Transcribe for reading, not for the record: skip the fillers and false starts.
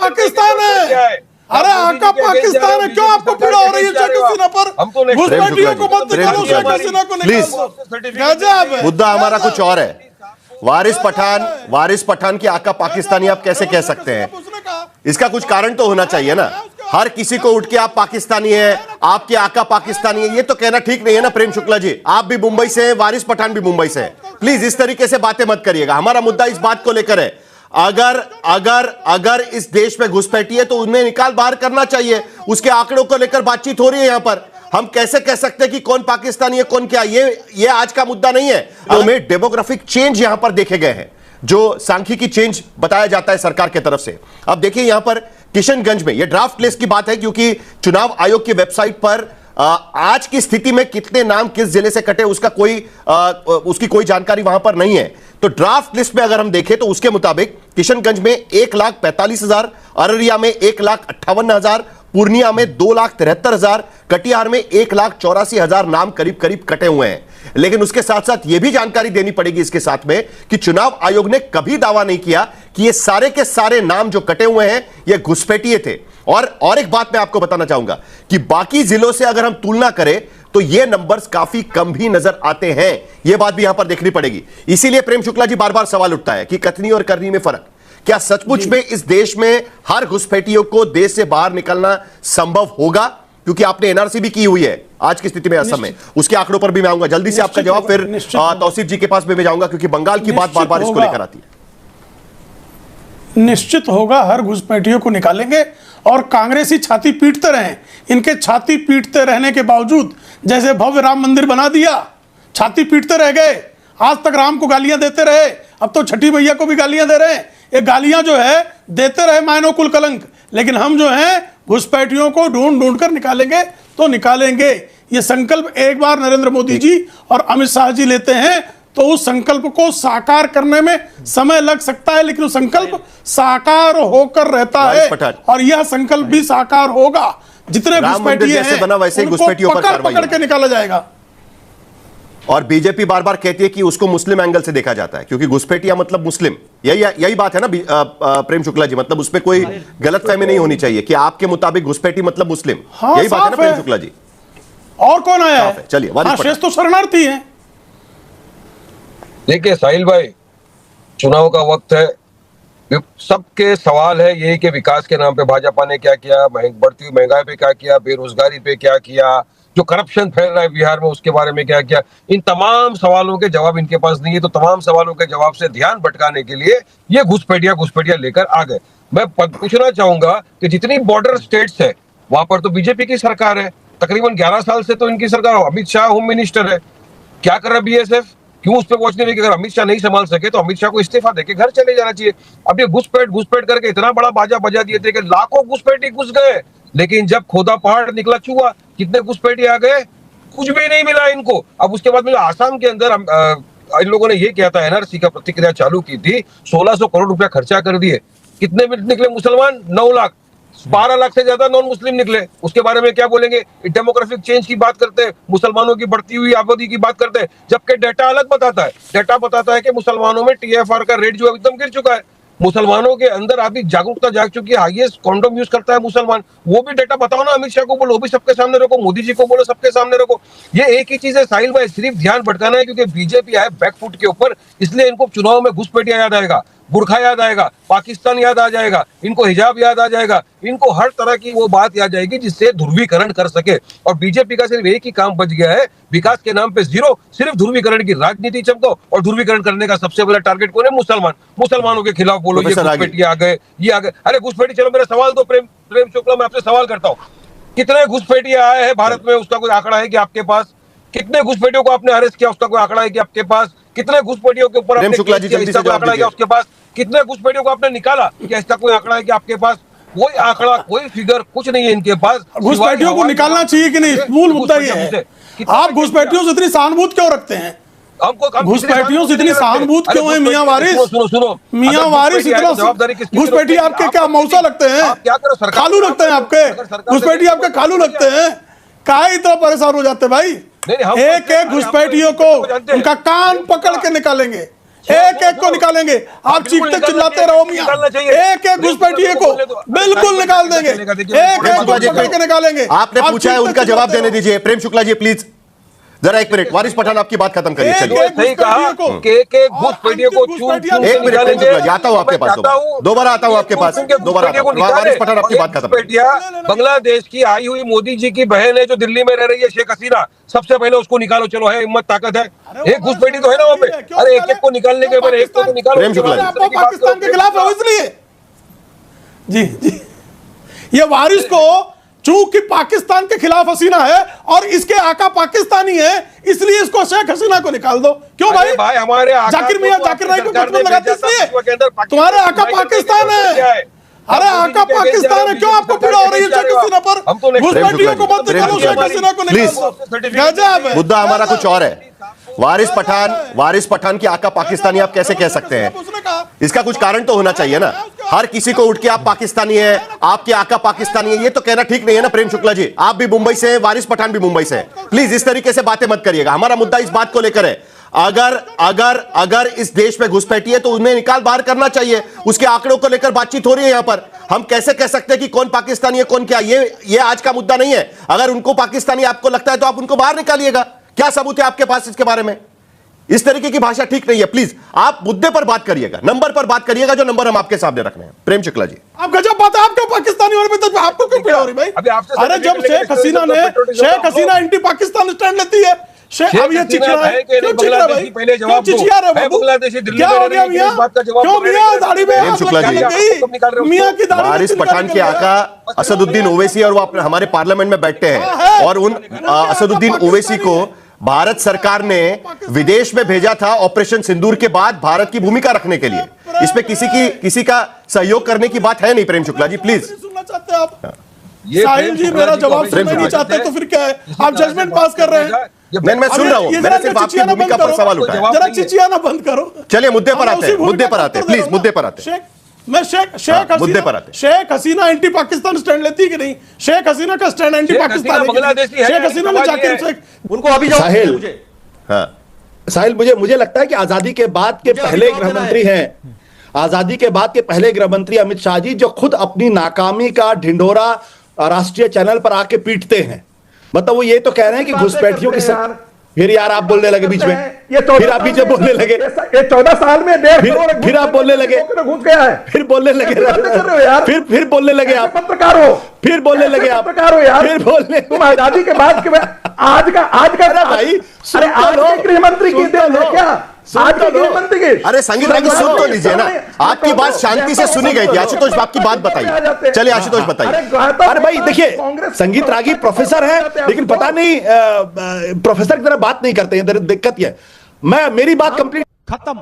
पाकिस्तान है। अरे आका पाकिस्तान है, क्यों आपको पीड़ा हो रही है शेख हसीना पर? घुसपैठियों को मत निकालो, शेख हसीना को निकालो। गजब है। मुद्दा हमारा कुछ और है। वारिस पठान की आका पाकिस्तानी आप कैसे कह सकते हैं? इसका कुछ कारण तो होना चाहिए ना। हर किसी को उठ के आप पाकिस्तानी है, आपके आका पाकिस्तानी है, ये तो कहना ठीक नहीं है ना प्रेम शुक्ला जी। आप भी मुंबई से हैं, वारिस पठान भी मुंबई से है। प्लीज इस तरीके से बातें मत करिएगा। हमारा मुद्दा इस बात को लेकर है, अगर इस देश में घुसपैठी है तो उन्हें निकाल बाहर करना चाहिए। उसके आंकड़ों को लेकर बातचीत हो रही है यहां पर। हम कैसे कह सकते हैं कि कौन पाकिस्तानी है कौन क्या? ये आज का मुद्दा नहीं है। हमें डेमोग्राफिक चेंज यहां पर देखे गए हैं, जो सांख्यिकी चेंज बताया जाता है सरकार की तरफ से। अब देखिए यहां पर किशनगंज में, यह ड्राफ्ट लिस्ट की बात है क्योंकि चुनाव आयोग की वेबसाइट पर आज की स्थिति में कितने नाम किस जिले से कटे उसकी कोई जानकारी वहां पर नहीं है। तो ड्राफ्ट लिस्ट में अगर हम देखें तो उसके मुताबिक किशनगंज में 1,45,000, अररिया में 1,58,000, पूर्णिया में 2,73,000, कटिहार में 1,84,000 नाम करीब करीब कटे हुए हैं। लेकिन उसके साथ साथ यह भी जानकारी देनी पड़ेगी इसके साथ में कि चुनाव आयोग ने कभी दावा नहीं किया कि ये सारे के सारे नाम जो कटे हुए हैं ये घुसपैठिए थे। और एक बात मैं आपको बताना चाहूंगा कि बाकी जिलों से अगर हम तुलना करें तो ये नंबर्स काफी कम भी नजर आते हैं। यह बात भी यहां पर देखनी पड़ेगी। इसीलिए प्रेम शुक्ला जी बार बार सवाल उठता है कि कथनी और करनी में फर्क। क्या सचमुच में इस देश में हर घुसपैठियों को देश से बाहर निकलना संभव होगा? क्योंकि आपने एनआरसी भी की हुई है आज की स्थिति में असम में, उसके आंकड़ों पर भी मैं आऊंगा। जल्दी से आपका जवाब, फिर तौसीफ जी के पास भी मैं जाऊंगा क्योंकि बंगाल की बात बार बार इसको लेकर आती है। निश्चित होगा, हर घुसपैठियों को निकालेंगे। और कांग्रेसी छाती पीटते रहे, इनके छाती पीटते रहने के बावजूद, जैसे भव्य राम मंदिर बना दिया, छाती पीटते रह गए। आज तक राम को गालियां देते रहे, अब तो छठी मैया को भी गालियां दे रहे हैं। ये गालियां जो है देते रहे मायनो कुल कलंक, लेकिन हम जो है घुसपैठियों को ढूंढ ढूंढ कर निकालेंगे तो निकालेंगे। ये संकल्प एक बार नरेंद्र मोदी जी और अमित शाह जी लेते हैं तो उस संकल्प को साकार करने में समय लग सकता है, लेकिन वो संकल्प साकार होकर रहता है। और यह संकल्प भी साकार होगा। जितने घुसपैठिए हैं उनको पकड़ के निकाला जाएगा। और बीजेपी बार बार कहती है कि उसको मुस्लिम एंगल से देखा जाता है क्योंकि घुसपैठिया मतलब मुस्लिम। यही बात है ना प्रेम शुक्ला जी, मतलब उसमें कोई गलतफहमी नहीं होनी चाहिए कि आपके मुताबिक घुसपैठी मतलब मुस्लिम। हाँ, यही बात है ना प्रेम शुक्ला जी? और कौन आया है? चलिए, शेष तो शरणार्थी है। देखिए साहिल भाई, चुनाव का वक्त है, सबके सवाल है यही कि विकास के नाम पे भाजपा ने क्या किया, बढ़ती हुई महंगाई पे क्या किया, बेरोजगारी पे क्या किया, जो करप्शन फैल रहा है बिहार में उसके बारे में क्या किया। इन तमाम सवालों के जवाब इनके पास नहीं है। तो तमाम सवालों के जवाब से ध्यान भटकाने के लिए ये घुसपैठिया लेकर आ गए। मैं पूछना चाहूंगा कि जितनी बॉर्डर स्टेट्स है वहां पर तो बीजेपी की सरकार है, तकरीबन 11 साल से तो इनकी सरकार, अमित शाह होम मिनिस्टर है। क्या कर रहा है बीएसएफ? क्यों उस पर वॉच नहीं रही? अगर अमित शाह नहीं संभाल सके तो अमित शाह को इस्तीफा देके घर चले जाना चाहिए। अब ये घुसपैठ करके इतना बड़ा बाजा बजा दिए थे कि लाखों घुसपैठी घुस गए, लेकिन जब खोदा पहाड़ निकला चूहा, कितने घुसपैठी आ गए? कुछ भी नहीं मिला इनको। अब उसके बाद में आसाम के अंदर इन लोगों ने ये किया था, एनआरसी का प्रतिक्रिया चालू की थी, 1600 करोड़ रुपया खर्चा कर दिए। कितने निकले मुसलमान? 9 लाख। 12 लाख से ज्यादा नॉन मुस्लिम निकले। उसके बारे में क्या बोलेंगे? डेमोग्राफिक चेंज की बात करते हैं, मुसलमानों की बढ़ती हुई आबादी की बात करते हैं, जबकि डेटा अलग बताता है। डेटा बताता है कि मुसलमानों में टीएफआर का रेट जो एकदम गिर चुका है। मुसलमानों के अंदर अभी जागरूकता जाग चुकी है। हाईएस्ट कॉन्डोम यूज करता है मुसलमान। वो भी डेटा बताओ ना, अमित शाह को बोलो, वो भी सबके सामने रखो, मोदी जी को बोलो, सबके सामने रखो। ये एक ही चीज है साहिल भाई, सिर्फ ध्यान भटकाना है क्योंकि बीजेपी आए बैकफुट के ऊपर, इसलिए इनको चुनाव में घुसपैठिया याद आएगा, बुरखा याद आएगा, पाकिस्तान याद आ जाएगा, इनको हिजाब याद आ जाएगा, इनको हर तरह की वो बात याद जाएगी जिससे ध्रुवीकरण कर सके। और बीजेपी का सिर्फ एक ही काम बच गया है, विकास के नाम पे जीरो, सिर्फ ध्रुवीकरण की राजनीति चमको। और ध्रुवीकरण करने का सबसे बड़ा टारगेट कौन है? मुसलमान। मुसलमानों के खिलाफ बोलो ये घुसपैठी आ गए, ये आ गए। अरे घुसपैठी, चलो मेरा सवाल तो प्रेम शुक्ला, मैं आपसे सवाल करता हूँ, कितने घुसपैठी आए हैं भारत में? उसका कोई आंकड़ा है कि आपके पास? कितने घुसपैठियों को आपने अरेस्ट किया? उसका कोई आंकड़ा है कि आपके पास? कितने घुसपैठियों के ऊपर आपने शुक्ला जी जल्दी से आंकड़ा है उसके पास? कितने घुसपैठियों को आपने निकाला? क्या इसका कोई आंकड़ा है कि आपके पास? कोई आंकड़ा, कोई फिगर, कुछ नहीं है इनके पास। घुसपैठियों को निकालना चाहिए कि नहीं, मूल मुद्दा ये है। आप घुसपैठियों से इतनी सहानुभूति क्यों रखते हैं? घुसपैठियों से इतनी सहानुभूति क्यों है मियां वारिस? सुनो, मियां वारिस इतना घुसपैठी आपके क्या मौसा लगते हैं? खालू लगते हैं आपके? घुसपैठी आपके खालू लगते हैं? काहे इतना परेशान हो जाते भाई? एक एक घुसपैठियों को उनका कान पकड़ के निकालेंगे। एक एक को निकालेंगे। आप चीखते चिल्लाते रहो मियां, एक एक घुसपैठिए को बिल्कुल निकाल देंगे, एक एक को पकड़ के निकालेंगे। आपने पूछा है, उनका जवाब देने दीजिए। प्रेम शुक्ला जी प्लीज जरा एक मिनट, वारिस पठान आपकी बात खत्म करिए। चलिए सही कहा कि एक घुसपैठियों को चूम चूम एक मिनट प्रेम शुक्ला जी, आता हूं आपके पास, दोबारा आता हूं आपके पास, दोबारा आता हूं। वारिस पठान आपकी बात खत्म करिए। बांग्लादेश की आई हुई मोदी जी की बहन है जो दिल्ली में रह रही है, शेख हसीना, सबसे पहले उसको निकालो। चलो है हिम्मत, ताकत है, एक घुसपैठी तो है ना वहां पे। अरे एक एक को निकालने के बाद एक को तो निकालो। प्रेम शुक्ला जी, आपको पाकिस्तान के खिलाफ है इसलिए जी जी, ये वारिस को चूंकि पाकिस्तान के खिलाफ हसीना है और इसके आका पाकिस्तानी है, इसलिए इसको शेख हसीना को निकाल दो। क्यों भाई हमारे जाकिर मियां जाकिर नाइक को गठबंधन लगाते इसलिए तुम्हारे आका पाकिस्तान है। अरे आका पाकिस्तान है, क्यों आपको पीड़ा हो रही है शेख हसीना पर? घुसपैठियों को मत निकालो, शेख हसीना को निकालो। गजब है। मुद्दा हमारा कुछ और है। वारिस पठान की आका पाकिस्तानी आप कैसे कह सकते हैं? इसका कुछ कारण तो होना चाहिए ना। हर किसी को उठ के आप पाकिस्तानी है, आपके आका पाकिस्तानी है, ये तो कहना ठीक नहीं है ना। प्रेम शुक्ला जी, आप भी मुंबई से हैं, वारिस पठान भी मुंबई से हैं। प्लीज इस तरीके से बातें मत करिएगा। हमारा मुद्दा इस बात को लेकर है, अगर इस देश में घुसपैठी है तो उन्हें निकाल बाहर करना चाहिए। उसके आंकड़ों को लेकर बातचीत हो रही है यहां पर। हम कैसे कह सकते हैं कि कौन पाकिस्तानी है कौन क्या? ये आज का मुद्दा नहीं है। अगर उनको पाकिस्तानी आपको लगता है तो आप उनको बाहर निकालिएगा। क्या सबूत है आपके पास इसके बारे में? इस तरीके की भाषा ठीक नहीं है। प्लीज आप मुद्दे पर बात करिएगा, नंबर पर बात करिएगा, जो नंबर हम आपके सामने रख रहे हैं। प्रेम शुक्ला जी, आप गजब बात है, आप क्यों पाकिस्तानी होने पे आपको क्यों पीड़ा हो रही भाई? अरे जब शेख हसीना एंटी पाकिस्तान स्टैंड लेती है, अब ये चिचिया है, क्यों चिचिया भाई? क्यों चिचिया रहे बाबू? क्या हो गया मियां? क्यों मियां दाढ़ी में आग लग गई? मियां की दाढ़ी में वारिस पठान के आका असदुद्दीन ओवैसी और वो हमारे पार्लियामेंट में बैठते हैं, और उन असदुद्दीन ओवैसी को भारत सरकार ने विदेश में भेजा था ऑपरेशन सिंदूर के बाद भारत की भूमिका रखने के लिए। इसमें किसी का सहयोग करने की बात है नहीं। प्रेम शुक्ला जी प्लीज। सुनना चाहते हैं आप? साहिल जी मेरा जवाब सुनना नहीं चाहते तो फिर क्या है? आप जजमेंट पास कर रहे हैं। मैं सुन रहा हूं, मैंने सिर्फ आपकी भूमिका पर सवाल उठाया। जरा चिचियाना बंद करो। चलिए मुद्दे पर आते हैं, मुद्दे पर आते हैं, प्लीज मुद्दे पर आते हैं। मैं शेख हसीना एंटी पाकिस्तान स्टैंड लेती है कि नहीं? शेख हसीना का स्टैंड एंटी पाकिस्तान है। शेख हसीना ने जाकिर शेख उनको अभी साहिल मुझे लगता है कि आजादी के बाद के पहले गृह मंत्री हैं, आजादी के बाद के पहले गृह मंत्री अमित शाह जी, जो खुद अपनी नाकामी का ढिंढोरा राष्ट्रीय चैनल पर आके पीटते हैं। मतलब वो ये तो कह रहे हैं कि घुसपैठियों की फिर यार आप बोलने लगे बीच में, फिर आप बीच में बोलने लगे। ये 14 साल में 1.5 करोड़ फिर आप बोलने लगे, घुस गया है, फिर बोलने लगे यार, फिर बोलने लगे आप, पत्रकार हो, फिर बोलने लगे आप, पत्रकार हो यार, फिर बोलने। तुम आजादी के बाद के आज का भाई अरे आज के गृह मंत्री की देन है क्या? आज के गृह मंत्री की अरे संगीत रागी सुन तो लीजिए ना, आपकी बात शांति से सुनी गई थी। आशुतोष आपकी बात बताइए, चलिए आशुतोष बताइए। अरे भाई देखिए, संगीत रागी प्रोफेसर है, लेकिन पता नहीं प्रोफेसर की तरह बात नहीं करते हैं। दिक्कत यह, मेरी बात कंप्लीट खत्म।